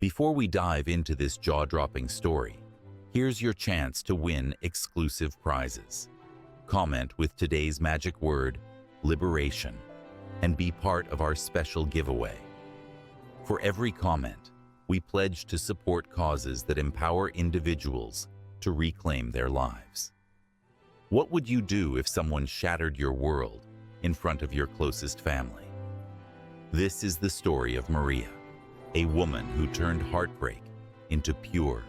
Before we dive into this jaw-dropping story, here's your chance to win exclusive prizes. Comment with today's magic word, liberation, and be part of our special giveaway. For every comment, we pledge to support causes that empower individuals to reclaim their lives. What would you do if someone shattered your world in front of your closest family? This is the story of Maria, a woman who turned heartbreak into pure,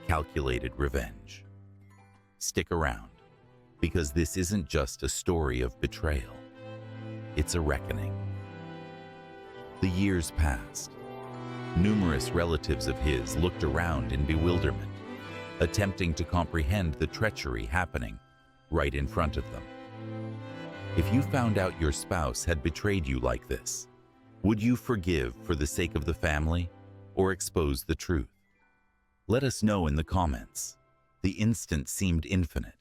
calculated revenge. Stick around, because this isn't just a story of betrayal. It's a reckoning. The years passed. Numerous relatives of his looked around in bewilderment, attempting to comprehend the treachery happening right in front of them. If you found out your spouse had betrayed you like this, would you forgive for the sake of the family or expose the truth? Let us know in the comments. The instant seemed infinite,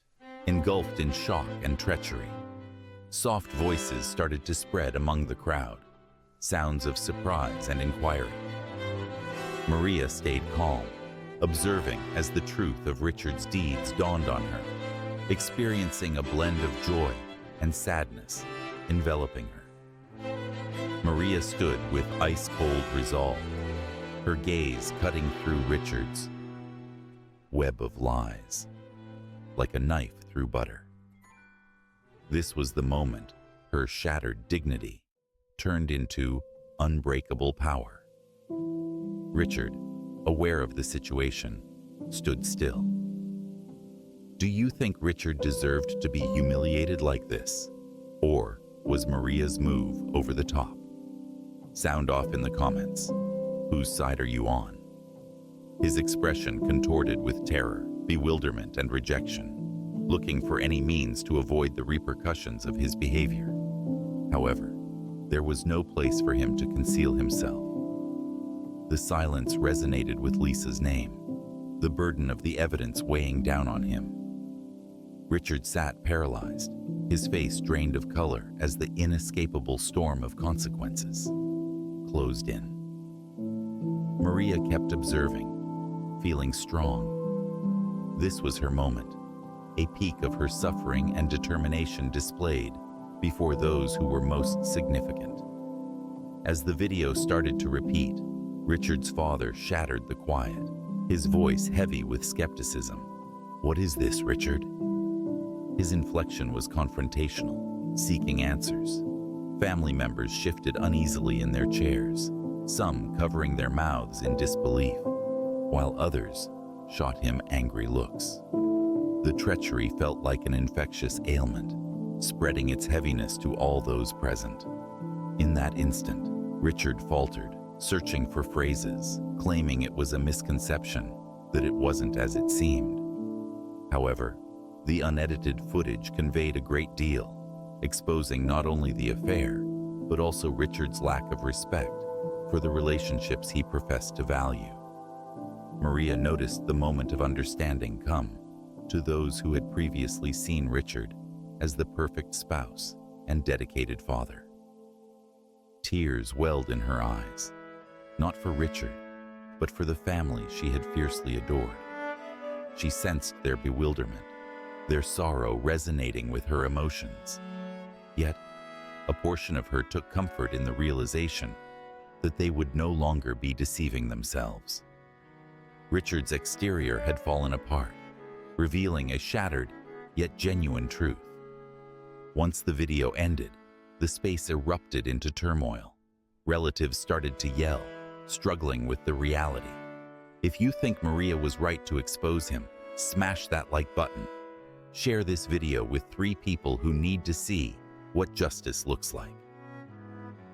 engulfed in shock and treachery. Soft voices started to spread among the crowd, sounds of surprise and inquiry. Maria stayed calm, observing as the truth of Richard's deeds dawned on her, experiencing a blend of joy and sadness enveloping her. Maria stood with ice-cold resolve, her gaze cutting through Richard's web of lies, like a knife through butter. This was the moment her shattered dignity turned into unbreakable power. Richard, aware of the situation, stood still. Do you think Richard deserved to be humiliated like this? Or was Maria's move over the top? Sound off in the comments. Whose side are you on? His expression contorted with terror, bewilderment, and rejection, looking for any means to avoid the repercussions of his behavior. However, there was no place for him to conceal himself. The silence resonated with Lisa's name, the burden of the evidence weighing down on him. Richard sat paralyzed, his face drained of color as the inescapable storm of consequences closed in. Maria kept observing, feeling strong. This was her moment, a peak of her suffering and determination displayed before those who were most significant. As the video started to repeat, Richard's father shattered the quiet, his voice heavy with skepticism. "What is this, Richard?" His inflection was confrontational, seeking answers. Family members shifted uneasily in their chairs, some covering their mouths in disbelief, while others shot him angry looks. The treachery felt like an infectious ailment, spreading its heaviness to all those present. In that instant, Richard faltered, searching for phrases, claiming it was a misconception, that it wasn't as it seemed. However, the unedited footage conveyed a great deal, exposing not only the affair, but also Richard's lack of respect for the relationships he professed to value. Maria noticed the moment of understanding come to those who had previously seen Richard as the perfect spouse and dedicated father. Tears welled in her eyes, not for Richard, but for the family she had fiercely adored. She sensed their bewilderment, their sorrow resonating with her emotions. Yet, a portion of her took comfort in the realization that they would no longer be deceiving themselves. Richard's exterior had fallen apart, revealing a shattered yet genuine truth. Once the video ended, the space erupted into turmoil. Relatives started to yell, struggling with the reality. If you think Maria was right to expose him, smash that like button. Share this video with 3 people who need to see what justice looks like.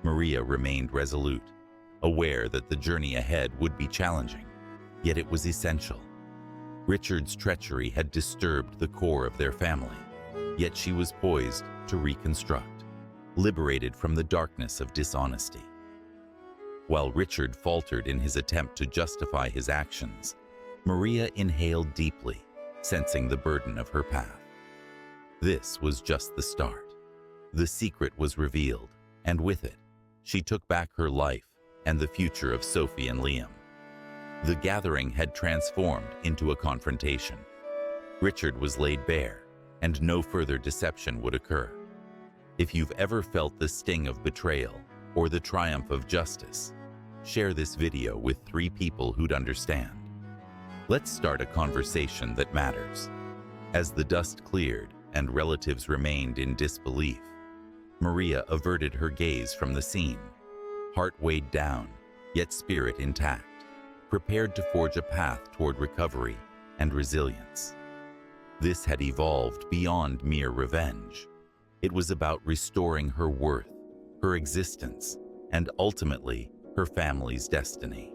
Maria remained resolute, aware that the journey ahead would be challenging, yet it was essential. Richard's treachery had disturbed the core of their family, yet she was poised to reconstruct, liberated from the darkness of dishonesty. While Richard faltered in his attempt to justify his actions, Maria inhaled deeply, sensing the burden of her path. This was just the start. The secret was revealed, and with it, she took back her life and the future of Sophie and Liam. The gathering had transformed into a confrontation. Richard was laid bare, and no further deception would occur. If you've ever felt the sting of betrayal or the triumph of justice, share this video with 3 people who'd understand. Let's start a conversation that matters. As the dust cleared and relatives remained in disbelief, Maria averted her gaze from the scene, heart weighed down, yet spirit intact, prepared to forge a path toward recovery and resilience. This had evolved beyond mere revenge. It was about restoring her worth, her existence, and ultimately, her family's destiny.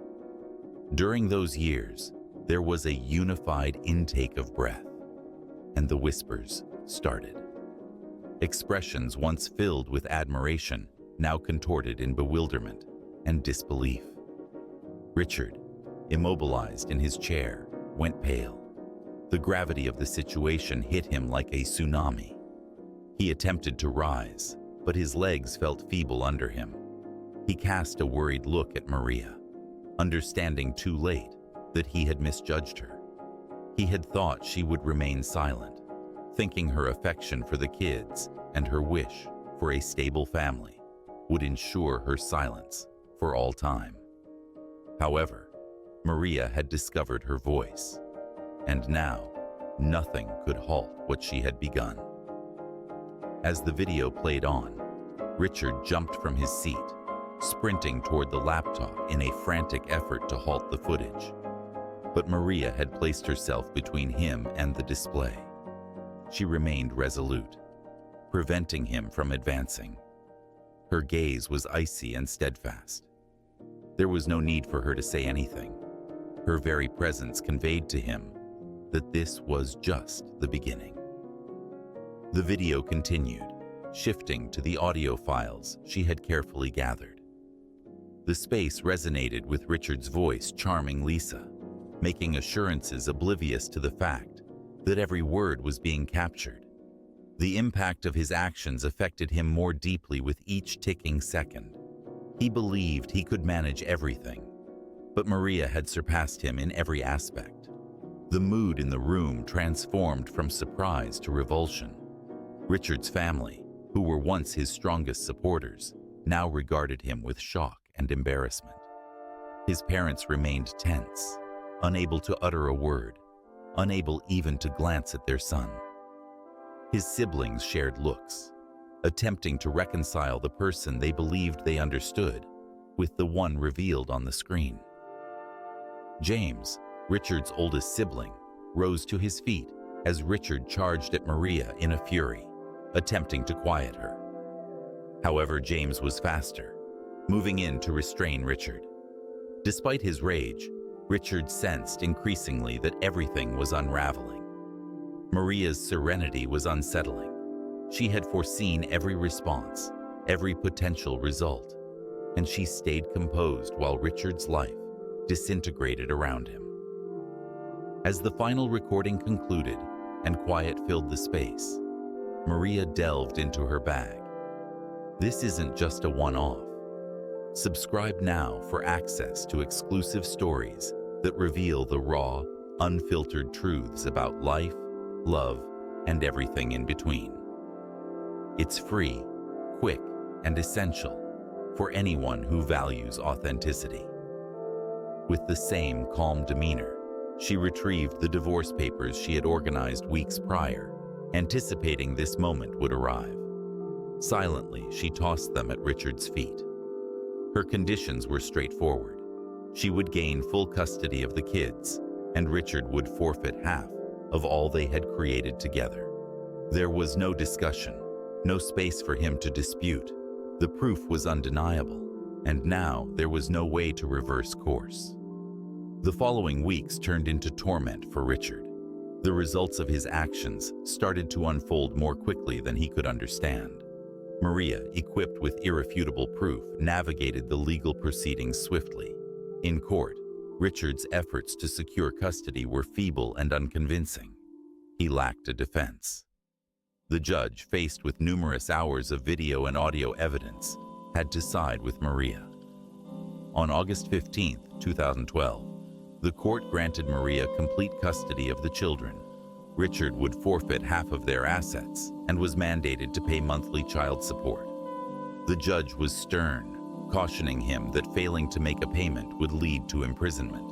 During those years, there was a unified intake of breath, and the whispers started. Expressions once filled with admiration, now contorted in bewilderment and disbelief. Richard, immobilized in his chair, went pale. The gravity of the situation hit him like a tsunami. He attempted to rise, but his legs felt feeble under him. He cast a worried look at Maria, understanding too late that he had misjudged her. He had thought she would remain silent, thinking her affection for the kids and her wish for a stable family would ensure her silence for all time. However, Maria had discovered her voice, and now nothing could halt what she had begun. As the video played on, Richard jumped from his seat, sprinting toward the laptop in a frantic effort to halt the footage. But Maria had placed herself between him and the display. She remained resolute, preventing him from advancing. Her gaze was icy and steadfast. There was no need for her to say anything. Her very presence conveyed to him that this was just the beginning. The video continued, shifting to the audio files she had carefully gathered. The space resonated with Richard's voice charming Lisa, making assurances oblivious to the fact that every word was being captured. The impact of his actions affected him more deeply with each ticking second. He believed he could manage everything, but Maria had surpassed him in every aspect. The mood in the room transformed from surprise to revulsion. Richard's family, who were once his strongest supporters, now regarded him with shock and embarrassment. His parents remained tense, unable to utter a word, unable even to glance at their son. His siblings shared looks, attempting to reconcile the person they believed they understood with the one revealed on the screen. James, Richard's oldest sibling, rose to his feet as Richard charged at Maria in a fury, attempting to quiet her. However, James was faster, moving in to restrain Richard. Despite his rage, Richard sensed increasingly that everything was unraveling. Maria's serenity was unsettling. She had foreseen every response, every potential result, and she stayed composed while Richard's life disintegrated around him. As the final recording concluded and quiet filled the space, Maria delved into her bag. This isn't just a one-off. Subscribe now for access to exclusive stories that reveal the raw, unfiltered truths about life, love, and everything in between. It's free, quick, and essential for anyone who values authenticity. With the same calm demeanor, she retrieved the divorce papers she had organized weeks prior, anticipating this moment would arrive. Silently, she tossed them at Richard's feet. Her conditions were straightforward. She would gain full custody of the kids, and Richard would forfeit half of all they had created together. There was no discussion, no space for him to dispute. The proof was undeniable, and now there was no way to reverse course. The following weeks turned into torment for Richard. The results of his actions started to unfold more quickly than he could understand. Maria, equipped with irrefutable proof, navigated the legal proceedings swiftly. In court, Richard's efforts to secure custody were feeble and unconvincing. He lacked a defense. The judge, faced with numerous hours of video and audio evidence, had to side with Maria. On August 15, 2012, The court granted Maria complete custody of the children. Richard would forfeit half of their assets and was mandated to pay monthly child support. The judge was stern, cautioning him that failing to make a payment would lead to imprisonment.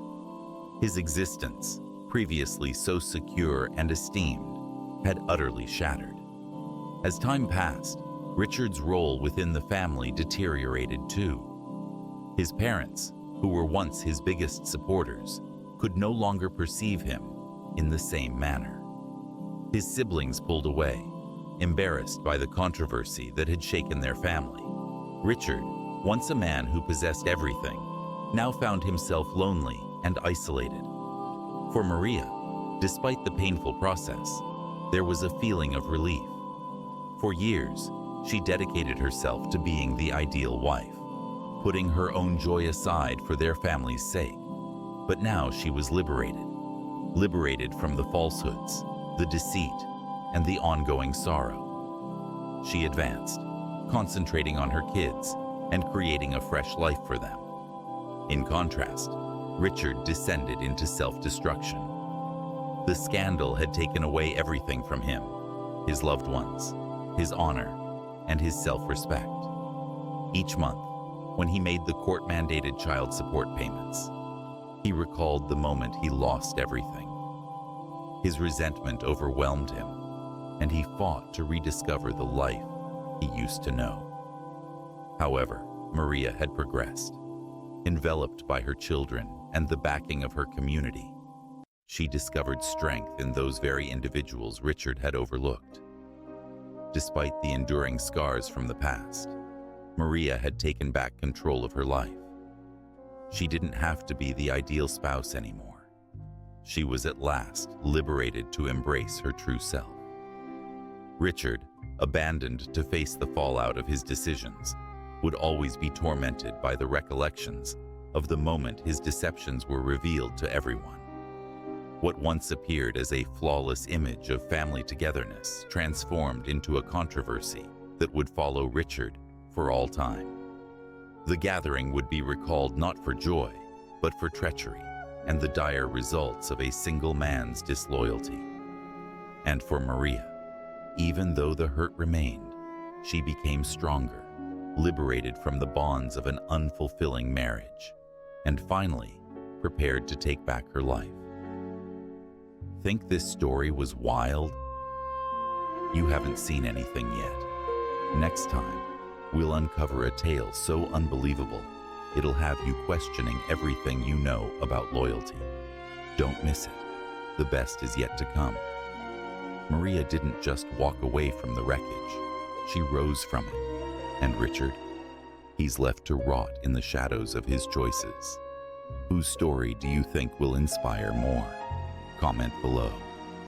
His existence, previously so secure and esteemed, had utterly shattered. As time passed, Richard's role within the family deteriorated too. His parents, who were once his biggest supporters, could no longer perceive him in the same manner. His siblings pulled away, embarrassed by the controversy that had shaken their family. Richard, once a man who possessed everything, now found himself lonely and isolated. For Maria, despite the painful process, there was a feeling of relief. For years, she dedicated herself to being the ideal wife, putting her own joy aside for their family's sake. But now she was liberated from the falsehoods, the deceit, and the ongoing sorrow. She advanced, concentrating on her kids and creating a fresh life for them. In contrast, Richard descended into self-destruction. The scandal had taken away everything from him: his loved ones, his honor, and his self-respect. Each month, when he made the court-mandated child support payments, he recalled the moment he lost everything. His resentment overwhelmed him, and he fought to rediscover the life he used to know. However, Maria had progressed. Enveloped by her children and the backing of her community, she discovered strength in those very individuals Richard had overlooked. Despite the enduring scars from the past, Maria had taken back control of her life. She didn't have to be the ideal spouse anymore. She was at last liberated to embrace her true self. Richard, abandoned to face the fallout of his decisions, would always be tormented by the recollections of the moment his deceptions were revealed to everyone. What once appeared as a flawless image of family togetherness transformed into a controversy that would follow Richard for all time. The gathering would be recalled not for joy, but for treachery and the dire results of a single man's disloyalty. And for Maria, even though the hurt remained, she became stronger, liberated from the bonds of an unfulfilling marriage, and finally prepared to take back her life. Think this story was wild? You haven't seen anything yet. Next time, we'll uncover a tale so unbelievable, it'll have you questioning everything you know about loyalty. Don't miss it. The best is yet to come. Maria didn't just walk away from the wreckage. She rose from it. And Richard? He's left to rot in the shadows of his choices. Whose story do you think will inspire more? Comment below.